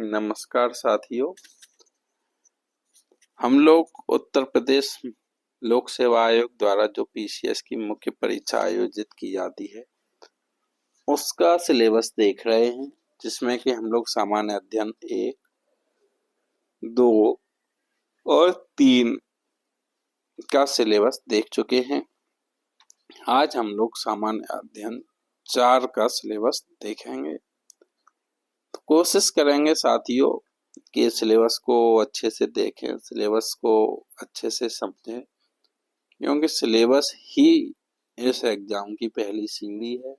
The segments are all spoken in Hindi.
नमस्कार साथियों। हम लोग उत्तर प्रदेश लोक सेवा आयोग द्वारा जो पीसीएस की मुख्य परीक्षा आयोजित की जाती है उसका सिलेबस देख रहे हैं, जिसमें कि हम लोग सामान्य अध्ययन 1, 2 और 3 का सिलेबस देख चुके हैं। आज हम लोग सामान्य अध्ययन 4 का सिलेबस देखेंगे। तो कोशिश करेंगे साथियों कि सिलेबस को अच्छे से देखें, सिलेबस को अच्छे से समझें, क्योंकि सिलेबस ही इस एग्जाम की पहली सीढ़ी है।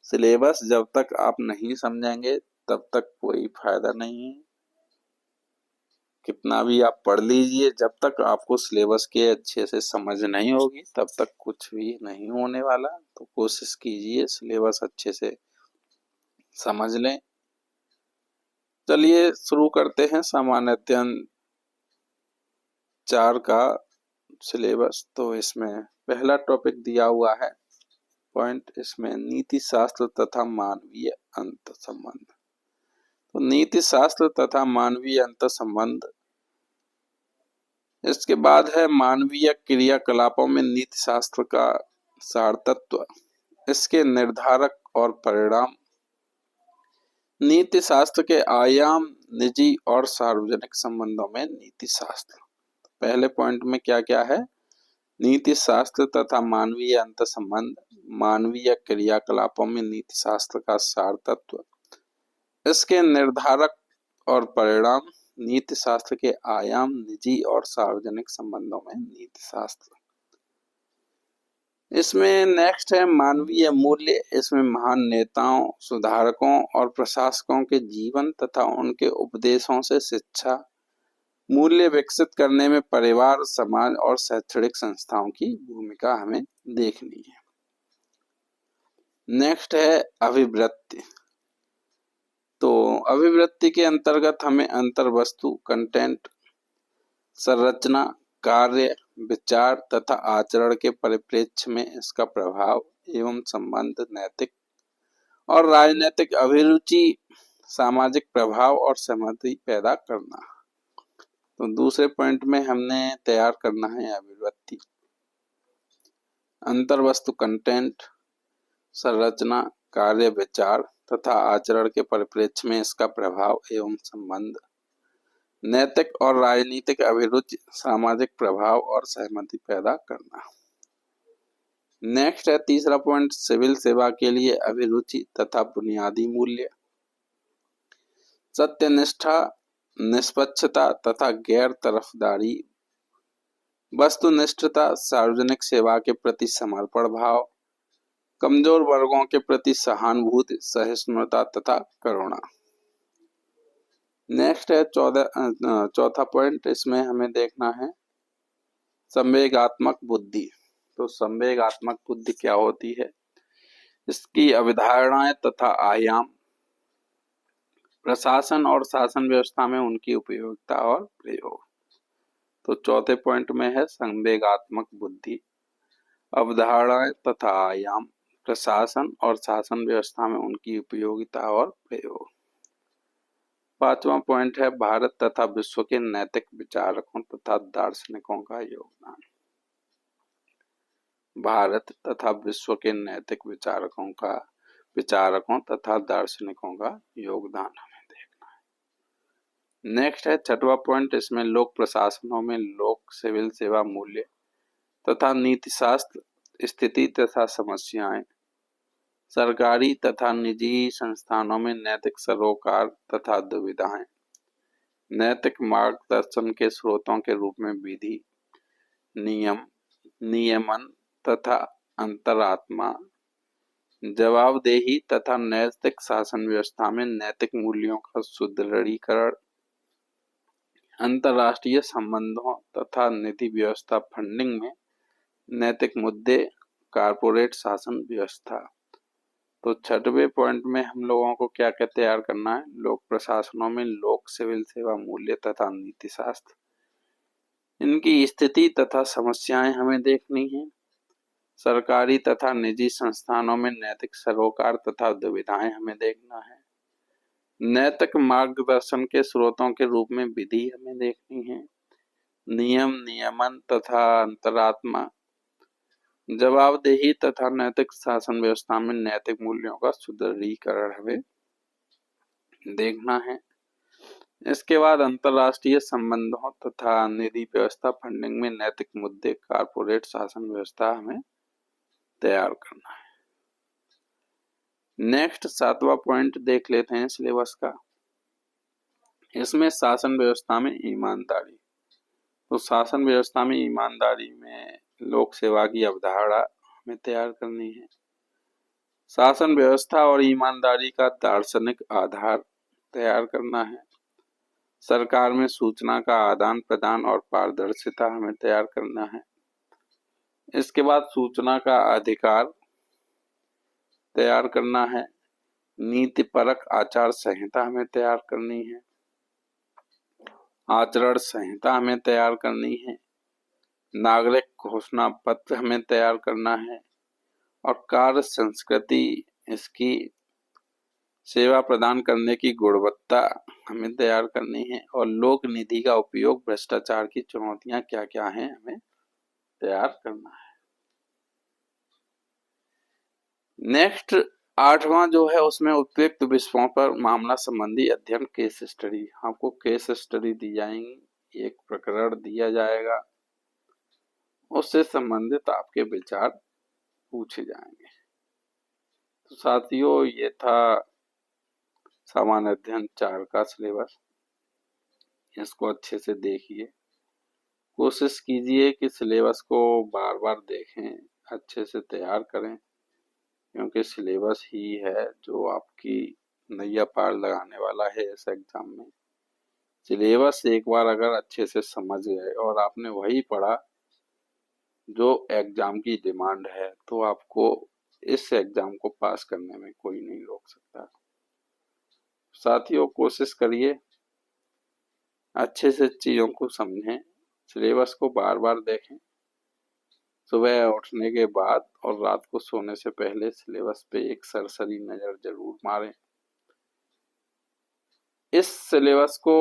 सिलेबस जब तक आप नहीं समझेंगे तब तक कोई फायदा नहीं है। कितना भी आप पढ़ लीजिए, जब तक आपको सिलेबस के अच्छे से समझ नहीं होगी तब तक कुछ भी नहीं होने वाला। तो कोशिश कीजिए सिलेबस अच्छे से समझ लें। चलिए शुरू करते हैं सामान्य अध्ययन 4 का सिलेबस। तो इसमें पहला टॉपिक दिया हुआ है पॉइंट, इसमें नीति शास्त्र तथा मानवीय अंतर संबंध। तो नीति शास्त्र तथा मानवीय अंतर संबंध। इसके बाद है मानवीय क्रियाकलापों में नीति शास्त्र का सार तत्व, इसके निर्धारक और परिणाम। नीति शास्त्र के आयाम, निजी और सार्वजनिक संबंधों में नीति शास्त्र। पहले पॉइंट में क्या क्या है? नीति शास्त्र तथा मानवीय अंतर संबंध, मानवीय क्रियाकलापों में नीति शास्त्र का सार तत्व, इसके निर्धारक और परिणाम, नीति शास्त्र के आयाम, निजी और सार्वजनिक संबंधों में नीति शास्त्र। इसमें नेक्स्ट है मानवीय मूल्य। इसमें महान नेताओं, सुधारकों और प्रशासकों के जीवन तथा उनके उपदेशों से शिक्षा मूल्य विकसित करने में परिवार, समाज और शैक्षणिक संस्थाओं की भूमिका हमें देखनी है। नेक्स्ट है अभिवृत्ति। तो अभिवृत्ति के अंतर्गत हमें अंतर्वस्तु, कंटेंट, संरचना, कार्य, विचार तथा आचरण के परिप्रेक्ष्य में इसका प्रभाव एवं संबंध, नैतिक और राजनैतिक अभिरुचि, सामाजिक प्रभाव और सहमति पैदा करना। तो दूसरे पॉइंट में हमने तैयार करना है अभिव्यक्ति, अंतर्वस्तु, कंटेंट, संरचना, कार्य, विचार तथा आचरण के परिप्रेक्ष्य में इसका प्रभाव एवं संबंध, नैतिक और राजनीतिक अभिरुचि, सामाजिक प्रभाव और सहमति पैदा करना। नेक्स्ट है तीसरा पॉइंट, सिविल सेवा के लिए अभिरुचि तथा बुनियादी मूल्य। सत्यनिष्ठा, निष्पक्षता तथा गैर तरफदारी, वस्तुनिष्ठता, सार्वजनिक सेवा के प्रति समर्पण भाव, कमजोर वर्गों के प्रति सहानुभूति, सहिष्णुता तथा करुणा। नेक्स्ट है चौथा पॉइंट, इसमें हमें देखना है संवेगात्मक बुद्धि। तो संवेगात्मक बुद्धि क्या होती है, इसकी अवधारणाएं तथा आयाम, प्रशासन और शासन व्यवस्था में उनकी उपयोगिता और प्रयोग। तो चौथे पॉइंट में है संवेगात्मक बुद्धि, अवधारणाएं तथा आयाम, प्रशासन और शासन व्यवस्था में उनकी उपयोगिता और प्रयोग। पांचवा पॉइंट है भारत तथा विश्व के नैतिक विचारकों तथा दार्शनिकों का योगदान। भारत तथा विश्व के नैतिक विचारकों तथा दार्शनिकों का योगदान हमें देखना है। नेक्स्ट है छठवां पॉइंट, इसमें लोक प्रशासनों में लोक सिविल सेवा मूल्य तथा नीति शास्त्र, स्थिति तथा समस्याएं, सरकारी तथा निजी संस्थानों में नैतिक सरोकार तथा दुविधाएं, नैतिक मार्गदर्शन के स्रोतों के रूप में विधि, नियम, नियमन तथा अंतरात्मा, जवाबदेही तथा नैतिक शासन व्यवस्था में नैतिक मूल्यों का सुदृढ़ीकरण, अंतर्राष्ट्रीय संबंधों तथा निधि व्यवस्था, फंडिंग में नैतिक मुद्दे, कारपोरेट शासन व्यवस्था। तो छठवें पॉइंट में हम लोगों को क्या क्या तैयार करना है, लोक प्रशासनों में लोक सिविल सेवा मूल्य तथा नीति शास्त्र, इनकी स्थिति तथा समस्याएं हमें देखनी है। सरकारी तथा निजी संस्थानों में नैतिक सरोकार तथा दुविधाएं हमें देखना है। नैतिक मार्गदर्शन के स्रोतों के रूप में विधि हमें देखनी है, नियम, नियमन तथा अंतरात्मा, जवाबदेही तथा नैतिक शासन व्यवस्था में नैतिक मूल्यों का सुदृढ़ीकरण हमें देखना है। इसके बाद अंतर्राष्ट्रीय संबंधों तथा निधि व्यवस्था, फंडिंग में नैतिक मुद्दे, कारपोरेट शासन व्यवस्था हमें तैयार करना है। नेक्स्ट 7वां पॉइंट देख लेते हैं सिलेबस का। इसमें शासन व्यवस्था में ईमानदारी। तो शासन व्यवस्था में ईमानदारी में लोक सेवा की अवधारणा हमें तैयार करनी है। शासन व्यवस्था और ईमानदारी का दार्शनिक आधार तैयार करना है। सरकार में सूचना का आदान प्रदान और पारदर्शिता हमें तैयार करना है। इसके बाद सूचना का अधिकार तैयार करना है। नीतिपरक आचार संहिता हमें तैयार करनी है। आचरण संहिता हमें तैयार करनी है। नागरिक घोषणा पत्र हमें तैयार करना है। और कार्य संस्कृति, इसकी सेवा प्रदान करने की गुणवत्ता हमें तैयार करनी है। और लोक निधि का उपयोग, भ्रष्टाचार की चुनौतियां क्या क्या हैं, हमें तैयार करना है। नेक्स्ट 8वां जो है उसमें उपयुक्त विषयों पर मामला संबंधी अध्ययन, केस स्टडी। आपको केस स्टडी दी जाएंगी, एक प्रकरण दिया जाएगा, उससे संबंधित आपके विचार पूछे जाएंगे। तो साथियों, ये था सामान्य अध्ययन 4 का सिलेबस। इसको अच्छे से देखिए, कोशिश कीजिए कि सिलेबस को बार बार देखें, अच्छे से तैयार करें, क्योंकि सिलेबस ही है जो आपकी नैया पार लगाने वाला है इस एग्जाम में। सिलेबस एक बार अगर अच्छे से समझ गए और आपने वही पढ़ा जो एग्जाम की डिमांड है, तो आपको इस एग्जाम को पास करने में कोई नहीं रोक सकता। साथियों, कोशिश करिए अच्छे से चीज़ों को समझें, सिलेबस को बार बार देखें, सुबह उठने के बाद और रात को सोने से पहले सिलेबस पे एक सरसरी नज़र जरूर मारें। इस सिलेबस को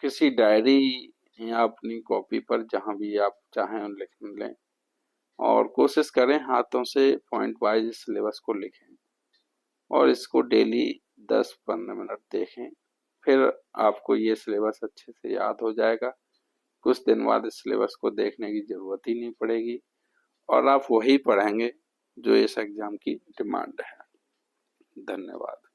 किसी डायरी या अपनी कॉपी पर जहां भी आप चाहें लिख लें और कोशिश करें हाथों से पॉइंट वाइज सिलेबस को लिखें और इसको डेली 10-15 मिनट देखें। फिर आपको ये सिलेबस अच्छे से याद हो जाएगा। कुछ दिन बाद इस सिलेबस को देखने की जरूरत ही नहीं पड़ेगी और आप वही पढ़ेंगे जो इस एग्जाम की डिमांड है। धन्यवाद।